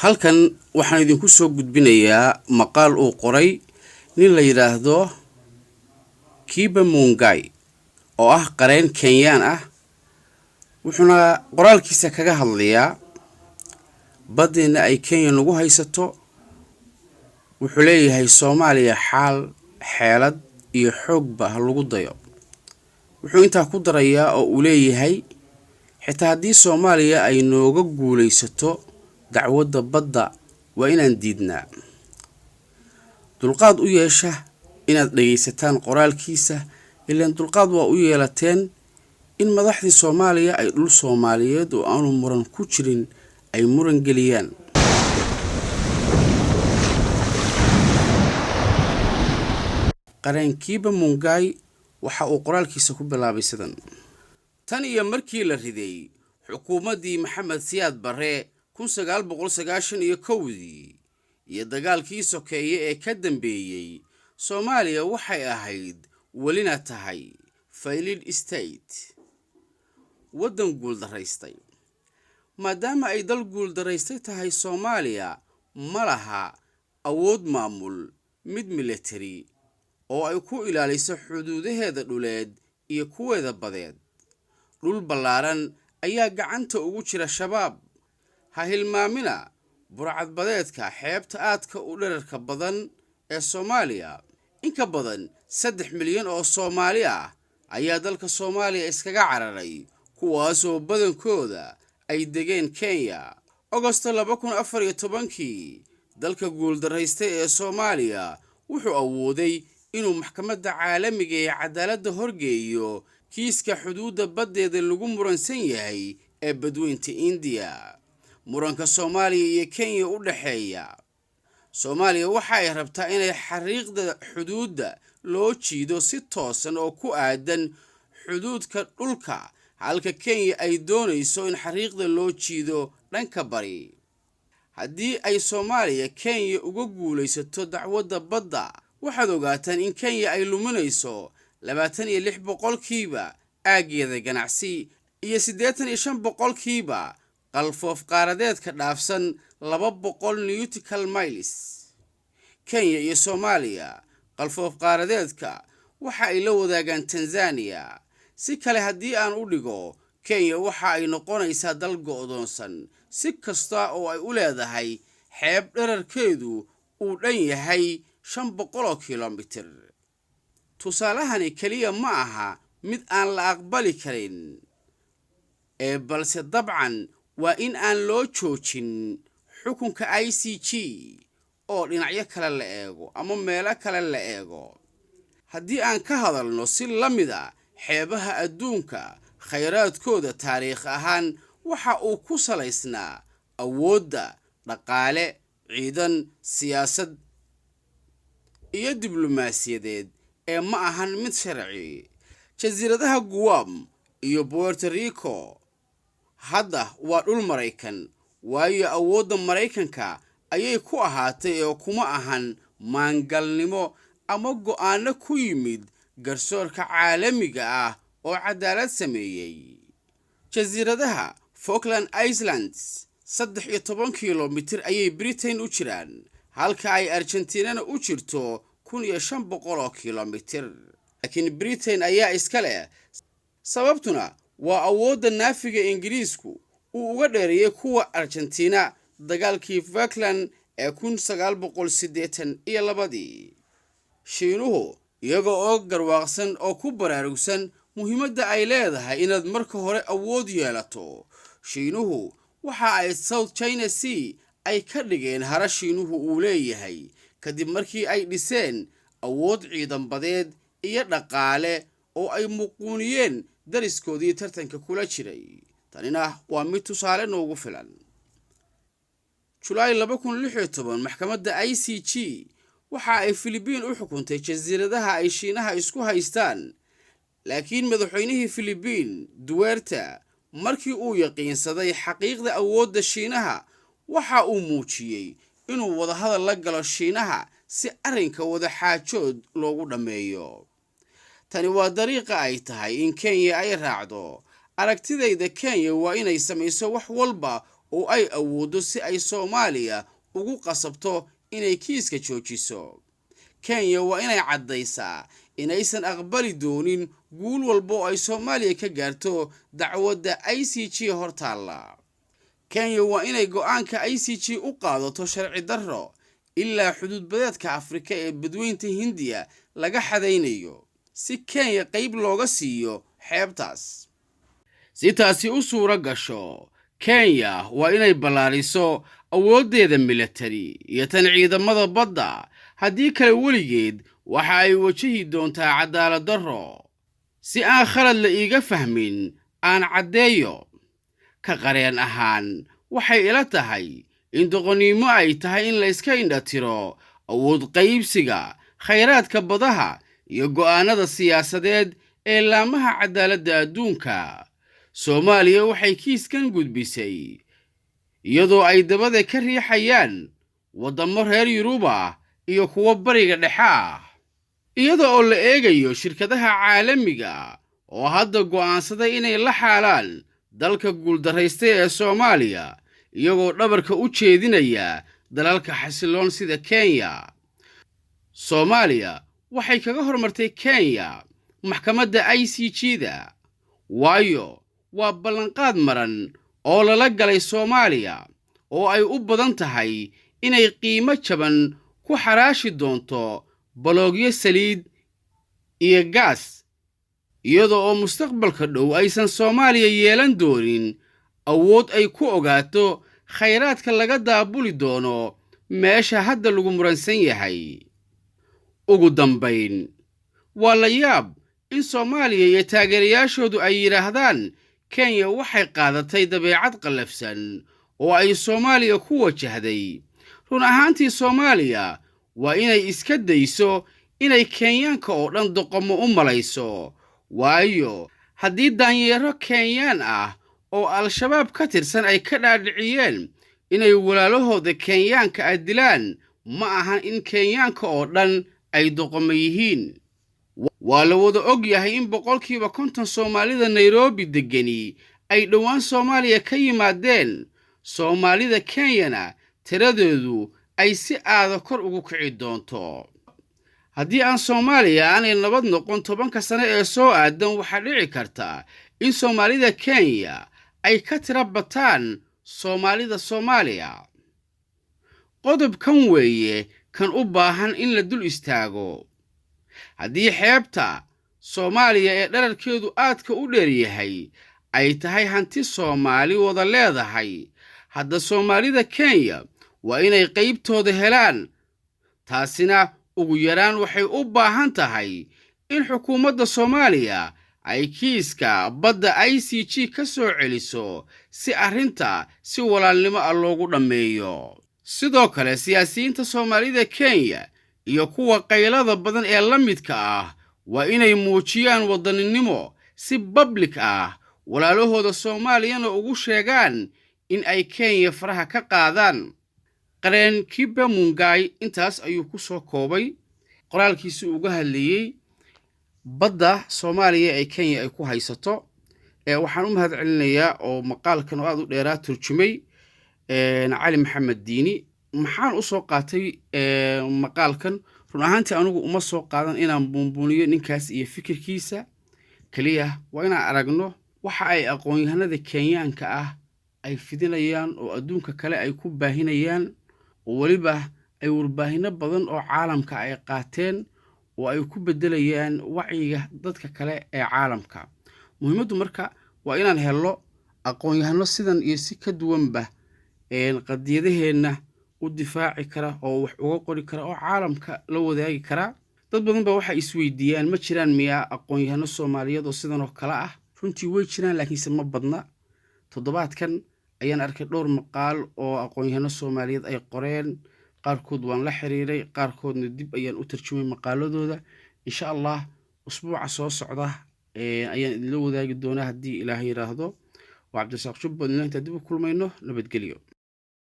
halkan waxaan idinku soo gudbinayaa maqaal uu qoray nin la yiraahdo Kiba Mungai oo ah qareen Kenyaan ah wuxuuna qoraalkiisa kaga hadlayaa badina ay Kenya lagu haysato wuxuu leeyahay Soomaaliya xeelad iyo xoogba lagu dayo wuxuu intaa ku darayaa oo uu leeyahay xitaa haddii Soomaaliya ay nooga guuleysato dacwadda badda waa inaan diidnaa dulqaad u yeesha inaad dhageysataan qoraalkiisa ilaan dulqaad waa u yeelateen in madaxdii Soomaaliya ay dhul Soomaaliyeed oo aanu muran ku jirin ay muran geliyaan qareen Kiba Mungai waxa uu qoraalkiisa ku bilaabay sidan tan iyo markii la riday xukuumaddii Maxamed Siyaad Barre 1991 iyo dagaalkii sokeeye ee ka dambeeyay Soomaaliya waxay ahayd walina tahay failed state wadan guuldaraystay maadaama ay dal guuldaraystay tahay Soomaaliya ma laha awood maamul mid military oo ay ku ilaaliso xuduudaheeda dhuleed iyo kuweeda badeed dhul ballaaran ayaa gacanta ugu jira shabaab ha hilmaamina burcad badeedka xeebta aadka u dhererka badan ee Soomaaliya in ka badan 3 milyan oo Soomaali ah ayaa dalka Soomaaliya iskaga cararay kuwaas oo badankooda ay degeen Kenya Agosto 2014 dalka guuldaraystay ee Soomaaliya wuxuu awooday inuu maxkamadda caalamiga ee cadaaladda horgeeyo kiiska xuduudda baddeeda lagu muransan yahay ee badweynta India muranka Soomaaliya iyo Kenya u dhaxeeya Soomaaliya waxa ay rabtaa inay xariiqda xuduudda loo jiido si toosan oo ku aadan xuduudka dhulka halka Kenya ay doonayso in xariiqda loo jiido dhanka bari haddii ay Soomaaliya Kenya uga guuleysato dacwadda badda waxaad ogaataan in Kenya ay luminayso 26% aageeda ganacsi iyo 85% qalfoof qaaradeedka dhaafsan 200 nautical miles Kenya iyo Soomaaliya qalfoof qaaradeedka waxa ay la wadaagaan Tanzania si kale haddii aan u dhigo Kenya waxa ay noqonaysaa dal go'doonsan si kasta oo ay u leedahay xeeb dhererkeedu uu dhan yahay 500 kilomitir tusaalahani kaliya ma aha mid aan la aqbali karin balse dabcan waa in aan loo joojin xukunka ICJ oo dhinacyo kale la eego ama meelo kale la eego haddii aan ka hadalno si la mid ah xeebaha adduunka khayraadkooda taariikh ahaan waxa uu ku salaysnaa awoodda dhaqaale ciidan siyaasad iyo diblomaasiyadeed ee ma ahan mid sharci jasiiradaha Guam iyo Puerto Rico hadda waa dhul Mareykan waayo awoodda Mareykanka ayay ku ahaatay oo kuma ahan maangalnimo ama go'aano ku yimid garsoorka caalamiga ah oo cadaalad sameeyay jasiiradaha Falkland Islands 13 kilomitir ayay Britain u jiraan halka ay Argentina u jirto 1500 kilomitir laakiin Britain ayaa iska leh sababtuna waa awoodda naafiga Ingiriisku uu uga dheereeyay kuwa Argentina dagaalkii Falkland ee 1982 Shiinuhu iyaga oo garwaaqsan oo ku baraarugsan muhiimadda ay leedahay inaad marka hore awood yeelato Shiinuhu waxa ay South China Sea ay ka dhigeen hara Shiinuhu uu leeyahay kadib markii ay dhiseen awood ciidan badeed iyo dhaqaale oo ay muquuniyeen dariskoodii tartanka kula jiray tanina waa mid tusaale noogu filan July 2016 maxkamadda ICJ waxa ay Philippines u xukuntay jasiiradaha ay Shiinaha isku haystaan laakiin madaxweynihii Philippines Duterte markii uu yaqiinsaday xaqiiqda awoodda Shiinaha waxa uu muujiyay inuu wada hadal la galo Shiinaha si arrinka wada xaajood loogu dhameeyo tani waa dariiqa ay tahay in Kenya ay raacdo aragtidayda Kenya waa inay samayso wax walba oo ay awoodo si ay Soomaaliya ugu qasabto inay kiiska joojiso. Kenya waa inay caddaysaa inaysan aqbali doonin guul walba oo ay Soomaaliya ka gaarto dacwadda ICJ hortaalla. Kenya waa inay go'aanka ICJ u qaadato sharci darro ilaa xuduudbadeedka Afrika ee Badweynta Hindiya laga xadaynayo, si Kenya qayb looga siiyo xeebtaas. Si taasi u suura gasho, Kenya waa inay ballaariso awooddeeda militari iyo tan ciidamada badda, haddii kale weligeed waxa ay wajahi doontaa cadaalad darro. Si aan khalad la iiga fahmin, aan caddeeyo. Ka qareen ahaan, waxay ila tahay in doqonnimo ay tahay in la iska indhatiro awood qaybsiga, khayraadka badaha iyo go'aanada siyaasadeed ee laamaha cadaaladda adduunka. Soomaaliya waxay kiiskan gudbisay iyadoo ay dabada ka riixayaan waddamo reer Yurub ah iyo kuwa bariga dhexe ah, iyada oo la eegayo shirkadaha caalamiga oo hadda go'aansaday inay la xaalaan dalka guuldarraystay ee Soomaaliya, iyagoo dhabarka u jeedinaya dalalka xasiloon sida Kenya. Soomaaliya waxay kaga hormartay Kenya maxkamadda ICJ-da, waayo waa ballanqaad maran oo lala galay Soomaaliya oo ay u badan tahay inay qiimo jaban ku xaraashi doonto baloogyo saliid iyo gaas, iyada oo mustaqbalka dhow aysan Soomaaliya yeelan doonin awood ay ku ogaato khayraadka laga daabuli doono meesha hadda lagu muransan yahay. Ugu dambayn, waa la yaab in Soomaaliya iyo taageerayaashoodu ay yidhaahdaan Kenya waxay qaadatay dabeecad qallafsan oo ay Soomaaliya ku wajahday. Run ahaantii Soomaaliya waa inay iska dayso inay Kenyaanka oo dhan doqomo u malayso, waayo haddii daanyeero Kenyaan ah oo Al-shabaab ka tirsan ay ka dhaadhiciyeen inay walaalahooda Kenyaanka ah dilaan, ma ahan in Kenyaanka oo dhan ay doqomo yihiin. Waa la wada og yahay in 50% Soomaalida Nairobi deggani ay dhowaan Soomaaliya ka yimaadeen. Soomaalida Kenyana tiradeedu ay si aad kor ugu kici doonto. Haddii aan Soomaaliya aanay nabad noqon 10 sano ee soo aadan, waxaa dhici karta in Soomaalida Kenya ay ka tira bataan Soomaalida Soomaaliya. Qodobkan weeye kan u baahan in la dul istaago. Haddii xeebta Soomaaliya ee dhererkeedu aadka u dheer yahay ay tahay hanti Soomaali wada leedahay, hadda Soomaalida Kenya waa inay qaybtooda helaan. Taasina ugu yaraan waxay u baahan tahay in xukuumadda Soomaaliya ay kiiska badda ICJ ka soo celiso si arrinta si walaalnimo ah loogu dhammeeyo. Sidoo kale, siyaasiyiinta Soomaalida Kenya iyo kuwa qaylada badan ee la midka ah waa inay muujiyaan wadaninimo si public ah, walaalahooda Soomaaliyana ugu sheegaan in ay Kenya faraha ka qaadaan. Qareen Kiba Mungai intaas ayuu ku soo koobay qoraalkiisa uga hadlayay badda Soomaaliya ee Kenya ay ku haysato. Waxaan u mahad celinayaa oo maqaalkan oo aad u dheeraa turjumay Cali Maxamed Diini. Maxaan u soo qaatay maqaalkan? Run ahaantii anigu uma soo qaadan inaan buunbuuniyo ninkaas iyo fikirkiisa kaliya, waa inaan aragno waxa ay aqoon-yahanada Kenyaanka ah ay fidinayaan oo adduunka kale ay ku baahinayaan, oo waliba ay warbaahinno badan oo caalamka ay qaateen oo ay ku bedelayaan wacyiga dadka kale ee caalamka. Muhiimaddu marka waa inaan helno aqoon-yahano sidan iyo si ka duwanba qadiyadaheenna u difaaci kara oo wax uga qori kara oo caalamka la wadaagi kara. Dad badan baa waxay isweydiiyaan, ma jiraan miyaa aqoon-yahano Soomaaliyeed oo sidan oo kale ah? Runtii way jiraan, laakiinse ma badna. Toddobaadkan ayaan arkay dhowr maqaal oo aqoon-yahano Soomaaliyeed ay qoreen. qaarkood waan la xiriiray, qaarkoodna dib ayaan u tarjumay maqaaladooda. Insha Allah usbuuca soo socda ayaan idinla wadaagi doonaa haddii Ilaahay yiraahdo. Waa Cabdirasaaq Jubbaland, inta dib u kulmayno. Nabadgelyo.